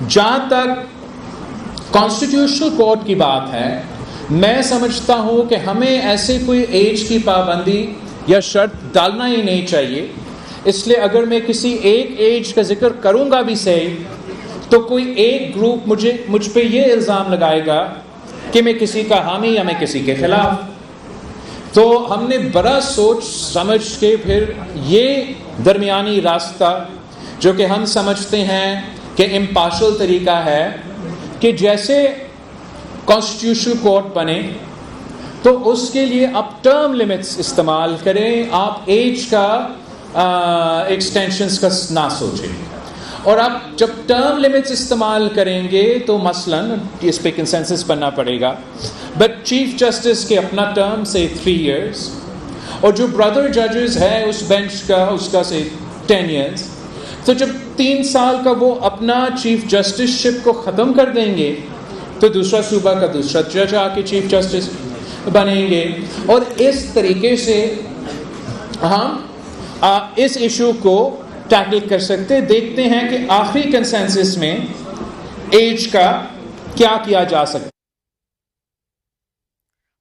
جہاں تک constitutional court کی بات ہے، میں سمجھتا ہوں کہ ہمیں ایسے کوئی ایج کی پابندی یا شرط ڈالنا ہی نہیں چاہیے. اس لیے اگر میں کسی ایک ایج کا ذکر کروں گا بھی صحیح، تو کوئی ایک گروپ مجھ پہ یہ الزام لگائے گا کہ میں کسی کا حامی یا میں کسی کے خلاف. تو ہم نے بڑا سوچ سمجھ کے پھر یہ درمیانی راستہ جو کہ ہم سمجھتے ہیں کہ امپارشل طریقہ ہے، کہ جیسے کانسٹیٹیوشنل کورٹ بنے تو اس کے لیے آپ ٹرم لیمٹس استعمال کریں، آپ ایج کا ایکسٹینشنز کا نہ سوچیں. اور آپ جب ٹرم لیمٹس استعمال کریں گے تو مثلاً اس پہ کنسنسس بننا پڑے گا، بٹ چیف جسٹس کے اپنا ٹرم سے 3 years، اور جو برادر ججز ہے اس بینچ کا اس کا سے 10 years. تو جب 3 سال کا وہ اپنا چیف جسٹس شپ کو ختم کر دیں گے تو دوسرا صوبہ کا دوسرا جج آ کے چیف جسٹس بنیں گے. اور اس طریقے سے ہم اس ایشو کو ٹیکل کر سکتے. دیکھتے ہیں کہ آخری کنسنسس میں ایج کا کیا کیا جا سکتا.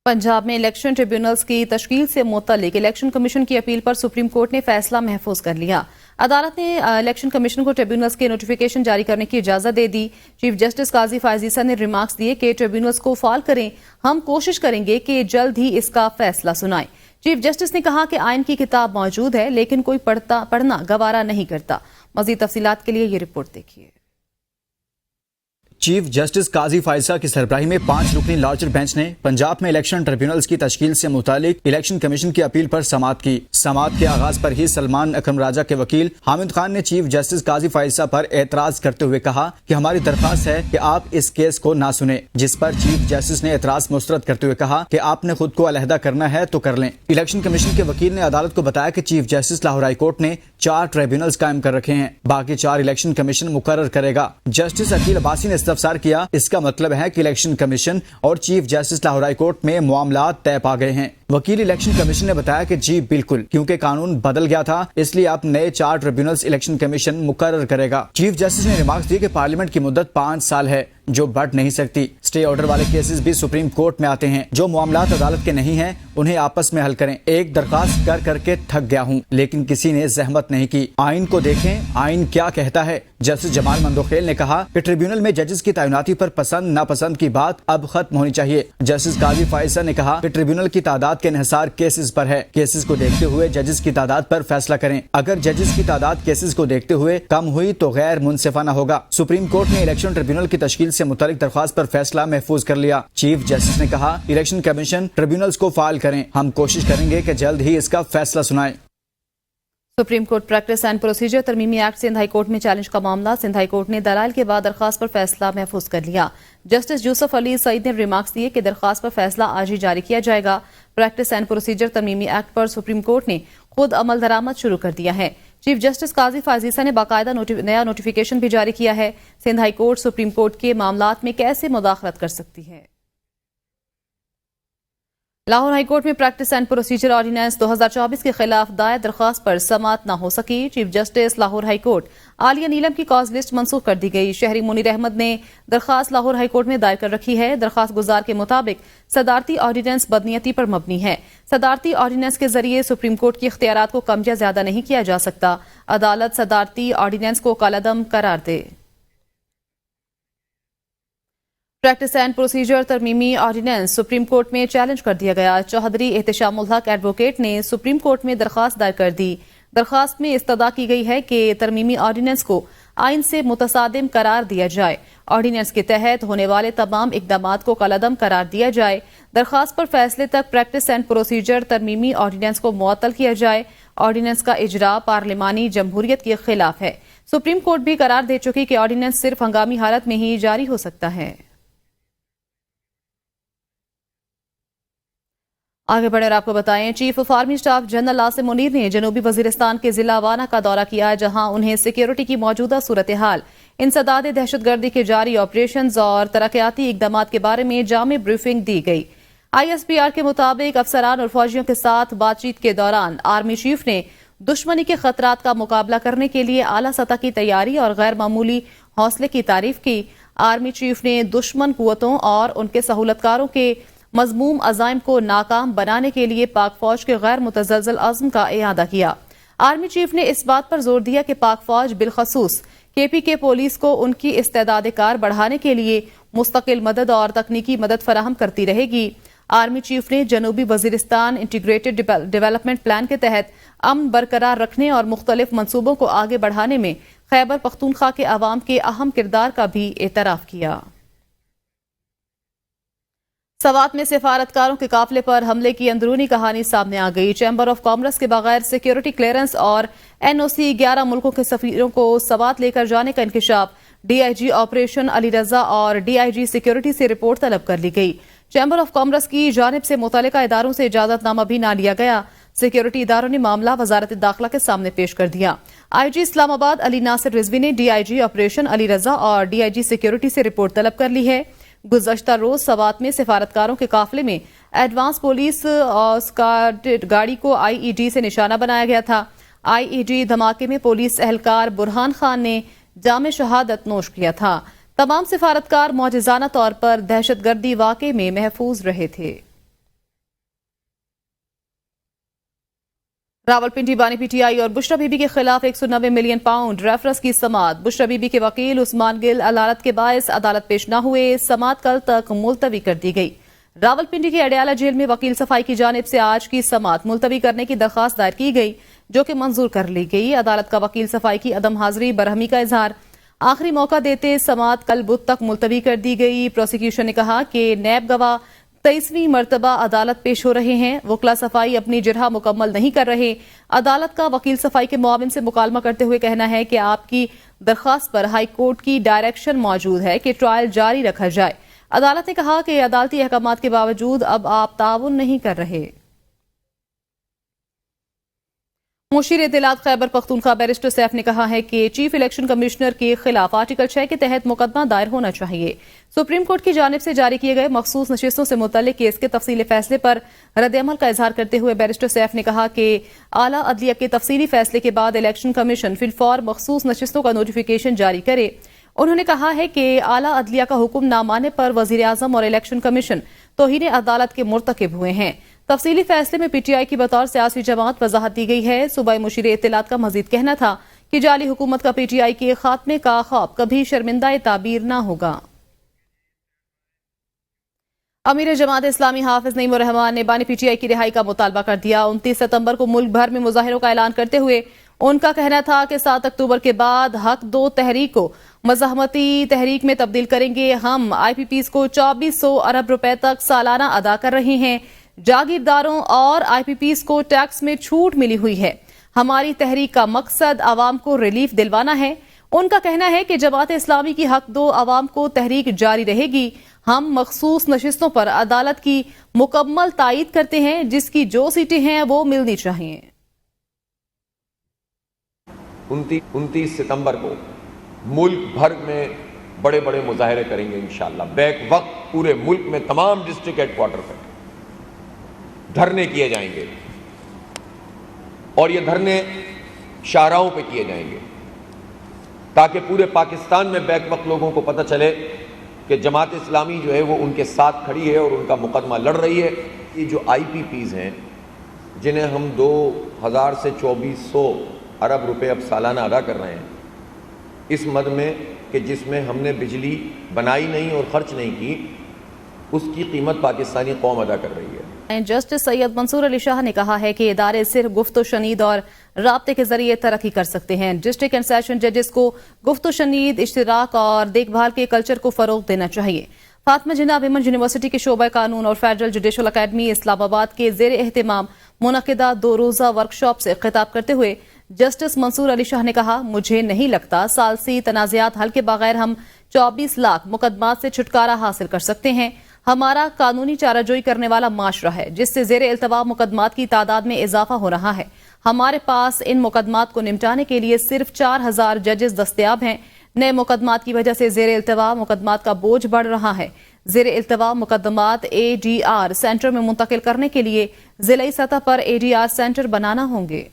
پنجاب میں الیکشن ٹریبیونلز کی تشکیل سے متعلق الیکشن کمیشن کی اپیل پر سپریم کورٹ نے فیصلہ محفوظ کر لیا. عدالت نے الیکشن کمیشن کو ٹریبیونلز کے نوٹیفیکیشن جاری کرنے کی اجازت دے دی. چیف جسٹس قاضی فائز عیسی نے ریمارکس دیے کہ ٹریبیونلز کو فعال کریں، ہم کوشش کریں گے کہ جلد ہی اس کا فیصلہ سنائیں. چیف جسٹس نے کہا کہ آئین کی کتاب موجود ہے لیکن کوئی پڑھنا گوارا نہیں کرتا. مزید تفصیلات کے لیے یہ رپورٹ دیکھیے. چیف جسٹس قاضی فائزہ کی سربراہی میں 5 رکنی لارجر بینچ نے پنجاب میں الیکشن ٹریبیونلز کی تشکیل سے متعلق الیکشن کمیشن کی اپیل پر سماعت کی. سماعت کے آغاز پر ہی سلمان اکرم راجہ کے وکیل حامد خان نے چیف جسٹس قاضی فائزہ پر اعتراض کرتے ہوئے کہا کہ ہماری درخواست ہے کہ آپ اس کیس کو نہ سنیں، جس پر چیف جسٹس نے اعتراض مسترد کرتے ہوئے کہا کہ آپ نے خود کو علیحدہ کرنا ہے تو کر لیں. الیکشن کمیشن کے وکیل نے عدالت کو بتایا کہ chief justice Lahore high court نے 4 ٹریبیونلز قائم کر رکھے ہیں، باقی 4 الیکشن کمیشن مقرر کرے گا. جسٹس عقیل عباسی نے استفسار کیا، اس کا مطلب ہے کہ الیکشن کمیشن اور chief justice Lahore high court میں معاملات طے پا گئے ہیں. وکیل الیکشن کمیشن نے بتایا کہ جی بالکل، کیونکہ قانون بدل گیا تھا اس لیے اب نئے 4 ٹریبیونلز الیکشن کمیشن مقرر کرے گا. چیف جسٹس نے ریمارکس دیے کہ پارلیمنٹ کی مدت 5 سال ہے جو بڑھ نہیں سکتی. اسٹے آرڈر والے کیسز بھی سپریم کورٹ میں آتے ہیں. جو معاملات عدالت کے نہیں ہیں انہیں آپس میں حل کریں. ایک درخواست کر کے تھک گیا ہوں لیکن کسی نے زحمت نہیں کی. آئین کو دیکھیں، آئین کیا کہتا ہے. جسٹس جمال مندوخیل نے کہا کہ ٹریبیونل میں ججز کی تعیناتی پر پسند ناپسند کی بات اب ختم ہونی چاہیے. جسٹس قاضی فائزہ نے کہا کہ ٹریبیونل کی تعداد کے انحصار کیسز پر ہے. کیسز کو دیکھتے ہوئے ججز کی تعداد پر فیصلہ کریں. اگر ججز کی تعداد کیسز کو دیکھتے ہوئے کم ہوئی تو غیر منصفانہ ہوگا. سپریم کورٹ نے الیکشن ٹریبیونل کی تشکیل سے متعلق درخواست پر فیصلہ محفوظ کر لیا. چیف جسٹس نے کہا الیکشن کمیشن ٹریبیونلز کو فعال کریں، ہم کوشش کریں گے کہ جلد ہی اس کا فیصلہ سنائیں. Supreme court practice and procedure ترمیمی ایکٹ سندھ ہائی کورٹ میں چیلنج کا معاملہ. سندھ ہائی کورٹ نے دلائل کے بعد درخواست پر فیصلہ محفوظ کر لیا. جسٹس یوسف علی سعید نے ریمارکس دیے کہ درخواست پر فیصلہ آج ہی جاری کیا جائے گا. پریکٹس اینڈ پروسیجر ترمیمی ایکٹ پر سپریم کورٹ نے خود عمل درآمد شروع کر دیا ہے. چیف جسٹس قاضی فائز عیسی نے باقاعدہ نیا نوٹیفیکیشن بھی جاری کیا ہے. Sindh high court supreme court کے معاملات میں کیسے مداخلت کر سکتی ہے. لاہور ہائی کورٹ میں پریکٹس اینڈ پروسیجر آرڈیننس 2024 کے خلاف دائر درخواست پر سماعت نہ ہو سکی. Chief justice Lahore high court Aalia Neelum کی کاز لسٹ منسوخ کر دی گئی. شہری منیر احمد نے درخواست لاہور ہائی کورٹ میں دائر کر رکھی ہے. درخواست گزار کے مطابق صدارتی آرڈیننس بدنیتی پر مبنی ہے. صدارتی آرڈیننس کے ذریعے سپریم کورٹ کے اختیارات کو کم یا زیادہ نہیں کیا جا سکتا. عدالت صدارتی آرڈیننس کو کالعدم قرار دے. پریکٹس اینڈ پروسیجر ترمیمی آرڈیننس سپریم کورٹ میں چیلنج کر دیا گیا. چوہدری احتشام الحق ایڈوکیٹ نے سپریم کورٹ میں درخواست دائر کر دی. درخواست میں استدعا کی گئی ہے کہ ترمیمی آرڈیننس کو آئین سے متصادم قرار دیا جائے. آرڈیننس کے تحت ہونے والے تمام اقدامات کو کالعدم قرار دیا جائے. درخواست پر فیصلے تک پریکٹس اینڈ پروسیجر ترمیمی آرڈیننس کو معطل کیا جائے. آرڈیننس کا اجرا پارلیمانی جمہوریت کے خلاف ہے. سپریم کورٹ بھی قرار دے چکی کہ آرڈیننس صرف ہنگامی حالت میں ہی جاری ہو سکتا ہے. آگے بڑھے اور آپ کو بتائیں، chief of army staff general Asim Munir نے جنوبی وزیرستان کے ضلع وانا کا دورہ کیا، جہاں انہیں سیکیورٹی کی موجودہ صورتحال، انسداد دہشت گردی کے جاری آپریشنز اور ترقیاتی اقدامات کے بارے میں جامع بریفنگ دی گئی. ISPR کے مطابق افسران اور فوجیوں کے ساتھ بات چیت کے دوران آرمی چیف نے دشمنی کے خطرات کا مقابلہ کرنے کے لیے اعلیٰ سطح کی تیاری اور غیر معمولی حوصلے کی تعریف کی۔ آرمی چیف نے دشمن قوتوں اور ان کے سہولت کاروں کے مذموم عزائم کو ناکام بنانے کے لیے پاک فوج کے غیر متزلزل عزم کا اعادہ کیا۔ آرمی چیف نے اس بات پر زور دیا کہ پاک فوج بالخصوص KPK پولیس کو ان کی استعداد کار بڑھانے کے لیے مستقل مدد اور تکنیکی مدد فراہم کرتی رہے گی۔ آرمی چیف نے جنوبی وزیرستان انٹیگریٹڈ ڈیولپمنٹ پلان کے تحت امن برقرار رکھنے اور مختلف منصوبوں کو آگے بڑھانے میں خیبر پختونخوا کے عوام کے اہم کردار کا بھی اعتراف کیا۔ سوات میں سفارتکاروں کے قافلے پر حملے کی اندرونی کہانی سامنے آ گئی۔ چیمبر آف کامرس کے بغیر سیکیورٹی کلیئرنس اور NOC 11 ملکوں کے سفیروں کو سوات لے کر جانے کا انکشاف DIG آپریشن علی رضا اور DIG سیکیورٹی سے رپورٹ طلب کر لی گئی۔ چیمبر آف کامرس کی جانب سے متعلقہ اداروں سے اجازت نامہ بھی نہ لیا گیا۔ سیکیورٹی اداروں نے معاملہ وزارت داخلہ کے سامنے پیش کر دیا۔ IG اسلام آباد علی ناصر رضوی نے DIG آپریشن علی رضا اور DIG سیکیورٹی سے رپورٹ طلب کر لی ہے۔ گزشتہ روز سوات میں سفارتکاروں کے قافلے میں ایڈوانس پولیس گاڑی کو IED سے نشانہ بنایا گیا تھا۔ IED دھماکے میں پولیس اہلکار برہان خان نے جام شہادت نوش کیا تھا۔ تمام سفارتکار معجزانہ طور پر دہشت گردی واقعے میں محفوظ رہے تھے۔ راولپنڈی بانی PTI اور بشرا بی بی کے خلاف 190 ملین پاؤنڈ ریفرنس کی سماعت۔ بشرا بی بی کے وکیل عثمان گل عدالت کے باعث عدالت پیش نہ ہوئے، سماعت کل تک ملتوی کر دی گئی۔ راولپنڈی کے اڈیالہ جیل میں وکیل صفائی کی جانب سے آج کی سماعت ملتوی کرنے کی درخواست دائر کی گئی، جو کہ منظور کر لی گئی۔ عدالت کا وکیل صفائی کی عدم حاضری برہمی کا اظہار۔ آخری موقع دیتے سماعت کل بدھ تک ملتوی کر دی گئی۔ پروسیکیوشن نے کہا کہ نیب گواہ 23ویں مرتبہ عدالت پیش ہو رہے ہیں، وکلا صفائی اپنی جرح مکمل نہیں کر رہے۔ عدالت کا وکیل صفائی کے معاون سے مکالمہ کرتے ہوئے کہنا ہے کہ آپ کی درخواست پر ہائی کورٹ کی ڈائریکشن موجود ہے کہ ٹرائل جاری رکھا جائے۔ عدالت نے کہا کہ عدالتی احکامات کے باوجود اب آپ تعاون نہیں کر رہے۔ مشیر اطلاعات خیبر پختونخوا بیرسٹر سیف نے کہا ہے کہ چیف الیکشن کمشنر کے خلاف آرٹیکل 6 کے تحت مقدمہ دائر ہونا چاہیے۔ سپریم کورٹ کی جانب سے جاری کیے گئے مخصوص نشستوں سے متعلق کیس کے تفصیلی فیصلے پر رد عمل کا اظہار کرتے ہوئے بیرسٹر سیف نے کہا کہ اعلیٰ عدلیہ کے تفصیلی فیصلے کے بعد الیکشن کمیشن فی الفور مخصوص نشستوں کا نوٹیفیکیشن جاری کرے۔ انہوں نے کہا ہے کہ اعلیٰ عدلیہ کا حکم نہ ماننے پر وزیر اعظم اور الیکشن کمیشن توہین عدالت کے مرتکب ہوئے ہیں۔ تفصیلی فیصلے میں PTI کی بطور سیاسی جماعت وضاحت دی گئی ہے۔ صوبائی مشیر اطلاعات کا مزید کہنا تھا کہ جعلی حکومت کا PTI کے خاتمے کا خواب کبھی شرمندہ تعبیر نہ ہوگا۔ امیر جماعت اسلامی حافظ نعیم الرحمان نے بانی PTI کی رہائی کا مطالبہ کر دیا۔ 29 ستمبر کو ملک بھر میں مظاہروں کا اعلان کرتے ہوئے ان کا کہنا تھا کہ 7 اکتوبر کے بعد حق دو تحریک کو مزاحمتی تحریک میں تبدیل کریں گے۔ ہم IPPs کو 2400 ارب روپے تک سالانہ ادا کر رہے ہیں۔ جاگیرداروں اور IPPs کو ٹیکس میں چھوٹ ملی ہوئی ہے۔ ہماری تحریک کا مقصد عوام کو ریلیف دلوانا ہے۔ ان کا کہنا ہے کہ جماعت اسلامی کی حق دو عوام کو تحریک جاری رہے گی۔ ہم مخصوص نشستوں پر عدالت کی مکمل تائید کرتے ہیں، جس کی جو سیٹیں ہیں وہ ملنی چاہیے۔ 29 ستمبر کو ملک بھر میں بڑے بڑے مظاہرے کریں گے انشاءاللہ۔ بیک وقت پورے ملک میں تمام ڈسٹرکٹ ہیڈ کوارٹر پر دھرنے کیے جائیں گے، اور یہ دھرنے شاہراہوں پہ کیے جائیں گے تاکہ پورے پاکستان میں بیک وقت لوگوں کو پتہ چلے کہ جماعت اسلامی جو ہے وہ ان کے ساتھ کھڑی ہے اور ان کا مقدمہ لڑ رہی ہے۔ یہ جو IPPs ہیں جنہیں ہم 2000 سے 2400 ارب روپے اب سالانہ ادا کر رہے ہیں، اس مد میں کہ جس میں ہم نے بجلی بنائی نہیں اور خرچ نہیں کی، اس کی قیمت پاکستانی قوم ادا کر رہی ہے۔ جسٹس سید منصور علی شاہ نے کہا ہے کہ ادارے صرف گفت و شنید اور رابطے کے ذریعے ترقی کر سکتے ہیں۔ ڈسٹرکٹ اینڈ سیشن ججز کو گفت و شنید، اشتراک اور دیکھ بھال کے کلچر کو فروغ دینا چاہیے۔ فاطمہ جناح ویمن یونیورسٹی کے شعبہ قانون اور فیڈرل جوڈیشل اکیڈمی اسلام آباد کے زیر اہتمام منعقدہ 2 روزہ ورکشاپ سے خطاب کرتے ہوئے جسٹس منصور علی شاہ نے کہا، مجھے نہیں لگتا ثالثی تنازعات حل کے بغیر ہم 24 لاکھ مقدمات سے چھٹکارا حاصل کر سکتے ہیں۔ ہمارا قانونی چارہ جوئی کرنے والا معاشرہ ہے، جس سے زیر التواء مقدمات کی تعداد میں اضافہ ہو رہا ہے۔ ہمارے پاس ان مقدمات کو نمٹانے کے لیے صرف 4000 ججز دستیاب ہیں۔ نئے مقدمات کی وجہ سے زیر التواء مقدمات کا بوجھ بڑھ رہا ہے۔ زیر التواء مقدمات ADR سینٹر میں منتقل کرنے کے لیے ضلعی سطح پر ADR سینٹر بنانا ہوں گے۔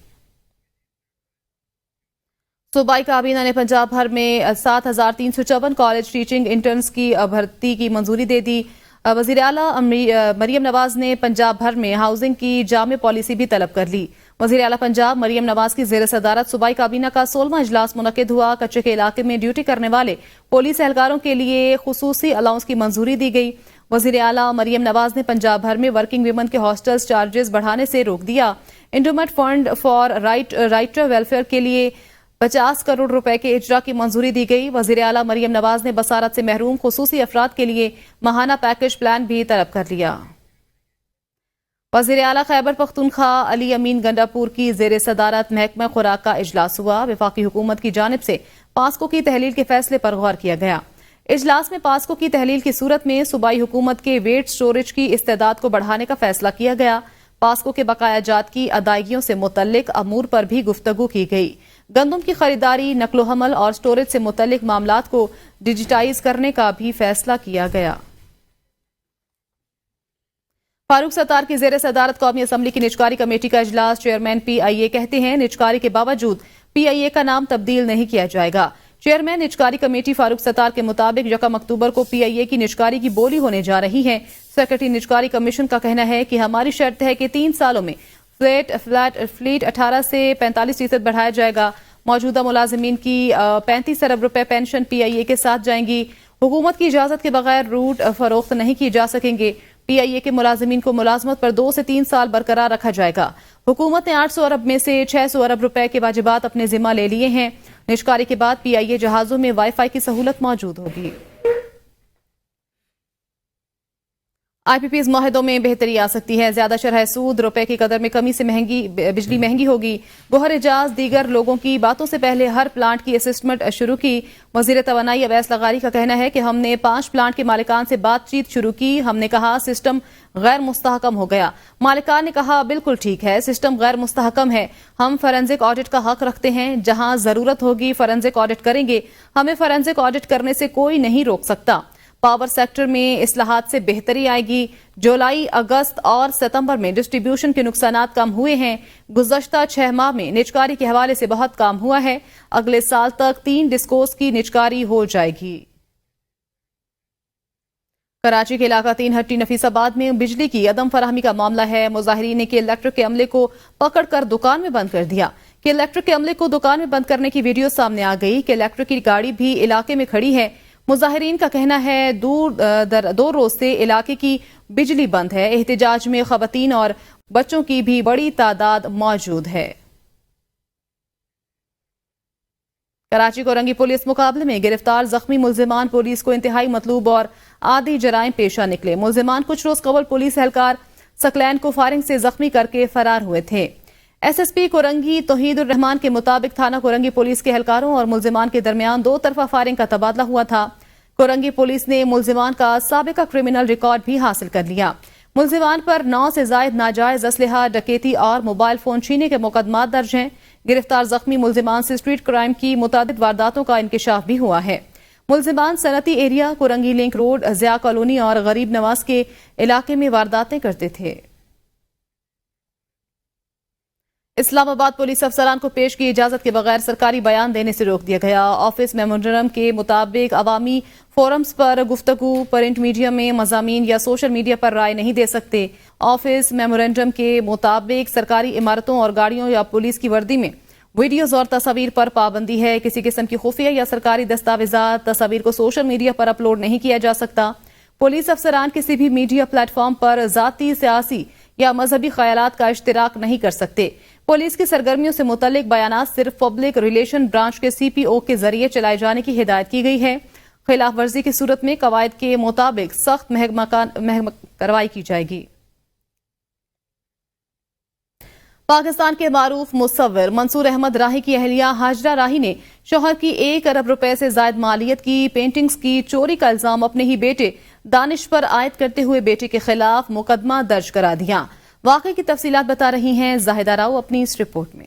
صوبائی کابینہ نے پنجاب بھر میں 7,354 کالج ٹیچنگ انٹرنز کی بھرتی کی منظوری دے دی۔ وزیر اعلیٰ مریم نواز نے پنجاب بھر میں ہاؤسنگ کی جامع پالیسی بھی طلب کر لی۔ وزیر اعلیٰ پنجاب مریم نواز کی زیر صدارت صوبائی کابینہ کا 16واں اجلاس منعقد ہوا۔ کچے کے علاقے میں ڈیوٹی کرنے والے پولیس اہلکاروں کے لیے خصوصی الاؤنس کی منظوری دی گئی۔ وزیر اعلیٰ مریم نواز نے پنجاب بھر میں ورکنگ ویمن کے ہاسٹلز چارجز بڑھانے سے روک دیا۔ Endowment fund for writer welfare کے لیے 50 کروڑ روپے کے اجرا کی منظوری دی گئی۔ وزیر اعلیٰ مریم نواز نے بصارت سے محروم خصوصی افراد کے لیے ماہانہ پیکج پلان بھی طلب کر لیا۔ وزیر اعلیٰ خیبر پختونخوا علی امین گنڈاپور کی زیر صدارت محکمہ خوراک کا اجلاس ہوا۔ وفاقی حکومت کی جانب سے پاسکو کی تحلیل کے فیصلے پر غور کیا گیا۔ اجلاس میں پاسکو کی تحلیل کی صورت میں صوبائی حکومت کے ویٹ سٹوریج کی استعداد کو بڑھانے کا فیصلہ کیا گیا۔ پاسکو کے بقایا جات کی ادائیگیوں سے متعلق امور پر بھی گفتگو کی گئی۔ گندم کی خریداری، نقل و حمل اور سٹوریج سے متعلق معاملات کو ڈیجیٹائز کرنے کا بھی فیصلہ کیا گیا۔ فاروق ستار کی زیر صدارت قومی اسمبلی کی نجکاری کمیٹی کا اجلاس۔ چیئرمین پی آئی اے کہتے ہیں نجکاری کے باوجود پی آئی اے کا نام تبدیل نہیں کیا جائے گا۔ چیئرمین نجکاری کمیٹی فاروق ستار کے مطابق 1 اکتوبر کو پی آئی اے کی نجکاری کی بولی ہونے جا رہی ہے۔ سیکرٹری نجکاری کمیشن کا کہنا ہے کہ ہماری شرط ہے کہ 3 سالوں میں فلیٹ 18 سے 45% بڑھایا جائے گا۔ موجودہ ملازمین کی 35 ارب روپے پینشن پی آئی اے کے ساتھ جائیں گی۔ حکومت کی اجازت کے بغیر روٹ فروخت نہیں کی جا سکیں گے۔ پی آئی اے کے ملازمین کو ملازمت پر 2 سے 3 سال برقرار رکھا جائے گا۔ حکومت نے 800 ارب میں سے 600 ارب روپے کے واجبات اپنے ذمہ لے لیے ہیں۔ نجکاری کے بعد پی آئی اے جہازوں میں وائی فائی کی سہولت موجود ہوگی۔ آئی پی پیز معاہدوں میں بہتری آ سکتی ہے۔ زیادہ شرح سود، روپے کی قدر میں کمی سے بجلی مہنگی ہوگی۔ گوہر اعجاز دیگر لوگوں کی باتوں سے پہلے ہر پلانٹ کی اسسمنٹ شروع کی۔ وزیر توانائی اویس لغاری کا کہنا ہے کہ ہم نے 5 پلانٹ کے مالکان سے بات چیت شروع کی۔ ہم نے کہا سسٹم غیر مستحکم ہو گیا۔ مالکان نے کہا بالکل ٹھیک ہے، سسٹم غیر مستحکم ہے۔ ہم فورینزک آڈٹ کا حق رکھتے ہیں۔ جہاں ضرورت ہوگی فورینزک آڈٹ کریں گے۔ ہمیں فورینزک آڈٹ کرنے سے کوئی نہیں روک سکتا۔ پاور سیکٹر میں اصلاحات سے بہتری آئے گی۔ جولائی، اگست اور ستمبر میں ڈسٹریبیوشن کے نقصانات کم ہوئے ہیں۔ گزشتہ 6 ماہ میں نجکاری کے حوالے سے بہت کام ہوا ہے۔ اگلے سال تک 3 ڈسکوز کی نجکاری ہو جائے گی۔ کراچی کے علاقہ 3 ہٹی نفیس آباد میں بجلی کی عدم فراہمی کا معاملہ ہے۔ مظاہرین نے کہ الیکٹرک کے عملے کو پکڑ کر دکان میں بند کر دیا۔ کہ الیکٹرک کے عملے کو دکان میں بند کرنے کی ویڈیو سامنے آ گئی کہ الیکٹرک کی گاڑی بھی علاقے میں کھڑی ہے۔ مظاہرین کا کہنا ہے 2 روز سے علاقے کی بجلی بند ہے۔ احتجاج میں خواتین اور بچوں کی بھی بڑی تعداد موجود ہے۔ کراچی کورنگی پولیس مقابلے میں گرفتار زخمی ملزمان پولیس کو انتہائی مطلوب اور عادی جرائم پیشہ نکلے۔ ملزمان کچھ روز قبل پولیس اہلکار سکلین کو فائرنگ سے زخمی کر کے فرار ہوئے تھے۔ ایس ایس پی کورنگی توحید الرحمان کے مطابق تھانہ کورنگی پولیس کے اہلکاروں اور ملزمان کے درمیان 2 طرفہ فائرنگ کا تبادلہ ہوا تھا۔ کورنگی پولیس نے ملزمان کا سابقہ کرمنل ریکارڈ بھی حاصل کر لیا۔ ملزمان پر 9 سے زائد ناجائز اسلحہ، ڈکیتی اور موبائل فون چھینے کے مقدمات درج ہیں۔ گرفتار زخمی ملزمان سے اسٹریٹ کرائم کی متعدد وارداتوں کا انکشاف بھی ہوا ہے۔ ملزمان صنعتی area, Korangi link road, Zia colony اور غریب نواز کے علاقے میں وارداتیں کرتے تھے۔ اسلام آباد پولیس افسران کو پیش کی اجازت کے بغیر سرکاری بیان دینے سے روک دیا گیا۔ آفس میمورنڈم کے مطابق عوامی فورمز پر گفتگو، پرنٹ میڈیا میں مضامین یا سوشل میڈیا پر رائے نہیں دے سکتے۔ آفس میمورنڈم کے مطابق سرکاری عمارتوں اور گاڑیوں یا پولیس کی وردی میں ویڈیوز اور تصاویر پر پابندی ہے۔ کسی قسم کی خفیہ یا سرکاری دستاویزات، تصاویر کو سوشل میڈیا پر اپلوڈ نہیں کیا جا سکتا۔ پولیس افسران کسی بھی میڈیا پلیٹ فارم پر ذاتی، سیاسی یا مذہبی خیالات کا اشتراک نہیں کر سکتے۔ پولیس کی سرگرمیوں سے متعلق بیانات صرف پبلک ریلیشن برانچ کے سی پی او کے ذریعے چلائے جانے کی ہدایت کی گئی ہے۔ خلاف ورزی کی صورت میں قواعد کے مطابق سخت محکمہ کارروائی کی جائے گی۔ پاکستان کے معروف مصور منصور احمد راہی کی اہلیہ ہاجرہ راہی نے شوہر کی 1 ارب روپے سے زائد مالیت کی پینٹنگز کی چوری کا الزام اپنے ہی بیٹے دانش پر عائد کرتے ہوئے بیٹے کے خلاف مقدمہ درج کرا دیا۔ واقعے کی تفصیلات بتا رہی ہیں زاہدہ راؤ اپنی اس رپورٹ میں۔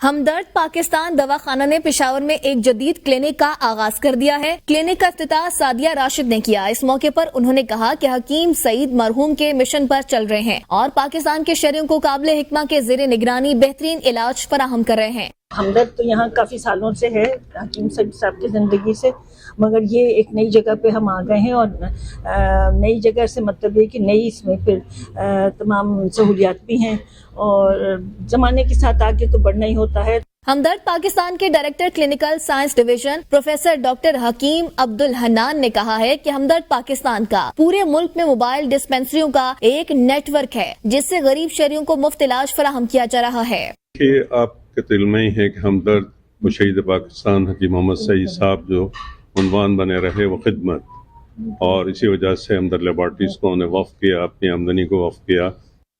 ہمدرد پاکستان دواخانہ نے پشاور میں ایک جدید کلینک کا آغاز کر دیا ہے۔ کلینک کا افتتاح سعدیہ راشد نے کیا۔ اس موقع پر انہوں نے کہا کہ حکیم سعید مرحوم کے مشن پر چل رہے ہیں اور پاکستان کے شہریوں کو قابل حکمہ کے زیر نگرانی بہترین علاج فراہم کر رہے ہیں۔ ہمدرد تو یہاں کافی سالوں سے ہے حکیم سعید صاحب کی زندگی سے، مگر یہ ایک نئی جگہ پہ ہم آ گئے ہیں، اور نئی جگہ سے مطلب یہ کہ نئی اس میں پھر تمام سہولیات بھی ہیں، اور زمانے کے ساتھ آگے تو بڑھنا ہی ہوتا ہے۔ ہمدرد پاکستان کے director clinical science division professor doctor حکیم عبدالحنان نے کہا ہے کہ ہمدرد پاکستان کا پورے ملک میں موبائل ڈسپینسریوں کا ایک نیٹ ورک ہے جس سے غریب شہریوں کو مفت علاج فراہم کیا جا رہا ہے۔ کہ آپ کے دل میں ہی ہے کہ ہمدرد و شہید پاکستان حکیم محمد سعید صاحب جو عنوان بنے رہے وہ خدمت، اور اسی وجہ سے ہمدرد لیبارٹریز کو انہیں وقف کیا، اپنی آمدنی کو وقف کیا۔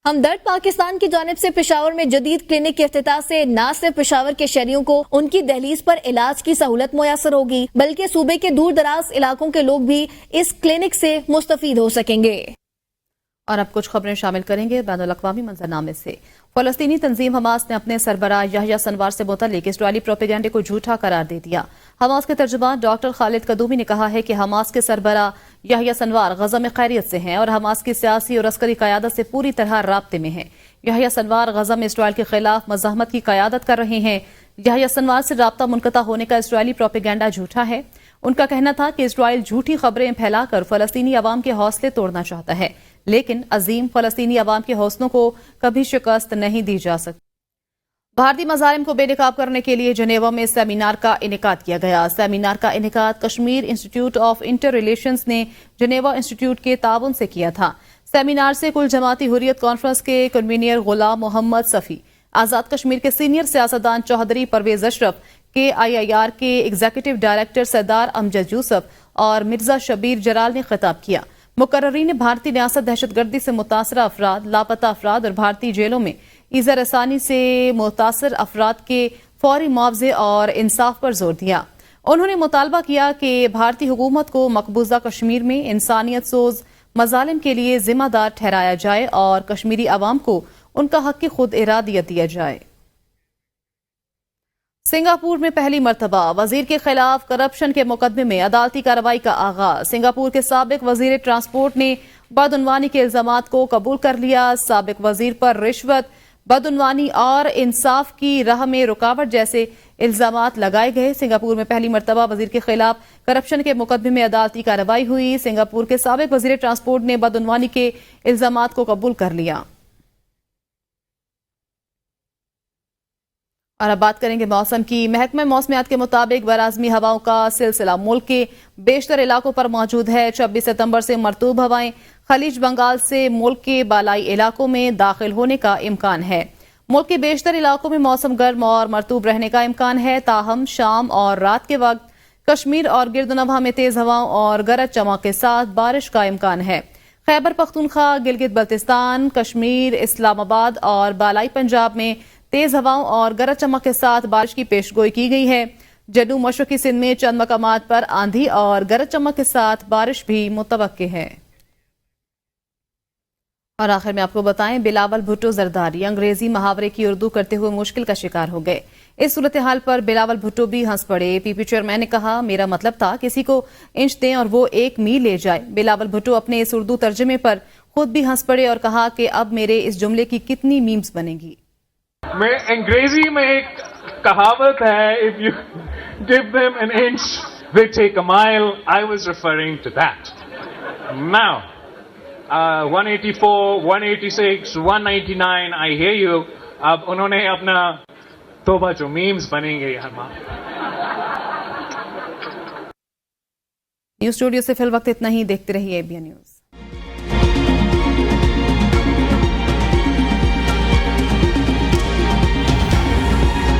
ہمدرد پاکستان کی جانب سے پشاور میں جدید کلینک کے افتتاح سے نہ صرف پشاور کے شہریوں کو ان کی دہلیز پر علاج کی سہولت میسر ہوگی، بلکہ صوبے کے دور دراز علاقوں کے لوگ بھی اس کلینک سے مستفید ہو سکیں گے۔ اور اب کچھ خبریں شامل کریں گے بین الاقوامی منظرنامے سے۔ فلسطینی تنظیم حماس نے اپنے سربراہ یحییٰ سنوار سے متعلق اسرائیلی پروپیگنڈے کو جھوٹا قرار دے دیا۔ حماس کے ترجمان ڈاکٹر خالد قدومی نے کہا ہے کہ حماس کے سربراہ یحییٰ سنوار غزہ میں خیریت سے ہیں اور حماس کی سیاسی اور عسکری قیادت سے پوری طرح رابطے میں ہیں۔ یحییٰ سنوار غزہ میں اسرائیل کے خلاف مزاحمت کی قیادت کر رہے ہیں۔ یحییٰ سنوار سے رابطہ منقطع ہونے کا اسرائیلی پروپیگنڈا جھوٹا ہے۔ ان کا کہنا تھا کہ اسرائیل جھوٹی خبریں پھیلا کر فلسطینی عوام کے حوصلے توڑنا چاہتا ہے، لیکن عظیم فلسطینی عوام کے حوصلوں کو کبھی شکست نہیں دی جا سکتی۔ بھارتی مظالم کو بے نقاب کرنے کے لیے جنیوا میں سیمینار کا انعقاد کیا گیا۔ سیمینار کا انعقاد Kashmir institute of inter relations نے جنیوا انسٹیٹیوٹ کے تعاون سے کیا تھا۔ سیمینار سے کل جماعتی حریت کانفرنس کے کنوینر غلام محمد صفی، آزاد کشمیر کے سینئر سیاستدان چوہدری پرویز اشرف، KIIR کے ایگزیکٹو ڈائریکٹر سردار امجد یوسف اور مرزا شبیر جلال نے خطاب کیا۔ مقررین نے بھارتی ریاست دہشت گردی سے متاثرہ افراد، لاپتہ افراد اور بھارتی جیلوں میں ایذا رسانی سے متاثر افراد کے فوری معاوضے اور انصاف پر زور دیا۔ انہوں نے مطالبہ کیا کہ بھارتی حکومت کو مقبوضہ کشمیر میں انسانیت سوز مظالم کے لیے ذمہ دار ٹھہرایا جائے اور کشمیری عوام کو ان کا حق خود ارادیت دیا جائے۔ سنگاپور میں پہلی مرتبہ وزیر کے خلاف کرپشن کے مقدمے میں عدالتی کارروائی کا آغاز۔ سنگاپور کے سابق وزیر ٹرانسپورٹ نے بدعنوانی کے الزامات کو قبول کر لیا۔ سابق وزیر پر رشوت، بدعنوانی اور انصاف کی راہ میں رکاوٹ جیسے الزامات لگائے گئے۔ سنگاپور میں پہلی مرتبہ وزیر کے خلاف کرپشن کے مقدمے میں عدالتی کارروائی ہوئی۔ سنگاپور کے سابق وزیر ٹرانسپورٹ نے بدعنوانی کے الزامات کو قبول کر لیا۔ اور اب بات کریں گے موسم کی۔ محکمہ موسمیات کے مطابق براعظمی ہواؤں کا سلسلہ ملک کے بیشتر علاقوں پر موجود ہے۔ 26 ستمبر سے مرطوب ہوائیں خلیج بنگال سے ملک کے بالائی علاقوں میں داخل ہونے کا امکان ہے۔ ملک کے بیشتر علاقوں میں موسم گرم اور مرطوب رہنے کا امکان ہے، تاہم شام اور رات کے وقت کشمیر اور گرد و نواح میں تیز ہواؤں اور گرج چمک کے ساتھ بارش کا امکان ہے۔ خیبر پختونخوا، گلگت بلتستان، کشمیر، اسلام آباد اور بالائی پنجاب میں تیز ہواؤں اور گرج چمک کے ساتھ بارش کی پیش گوئی کی گئی ہے۔ جنوب مشرقی سندھ میں چند مقامات پر آندھی اور گرج چمک کے ساتھ بارش بھی متوقع ہے۔ اور آخر میں آپ کو بتائیں، بلاول بھٹو زرداری انگریزی محاورے کی اردو کرتے ہوئے مشکل کا شکار ہو گئے۔ اس صورتحال پر بلاول بھٹو بھی ہنس پڑے۔ PP چیئرمین نے کہا، میرا مطلب تھا کسی کو انچ دیں اور وہ 1 میل لے جائے۔ بلاول بھٹو اپنے اس اردو ترجمے پر خود بھی ہنس پڑے اور کہا کہ اب میرے اس جملے کی کتنی میمز بنے گی۔ میں انگریزی میں ایک کہاوت ہے، if you give them an inch they take a mile. I was referring to that. Now 184, 186, 199 I hear you. اب انہوں نے اپنا توبہ جو میمز بنیں گے یہاں۔ نیوز اسٹوڈیو سے فی الوقت اتنا ہی، دیکھتے رہیے ABN نیوز۔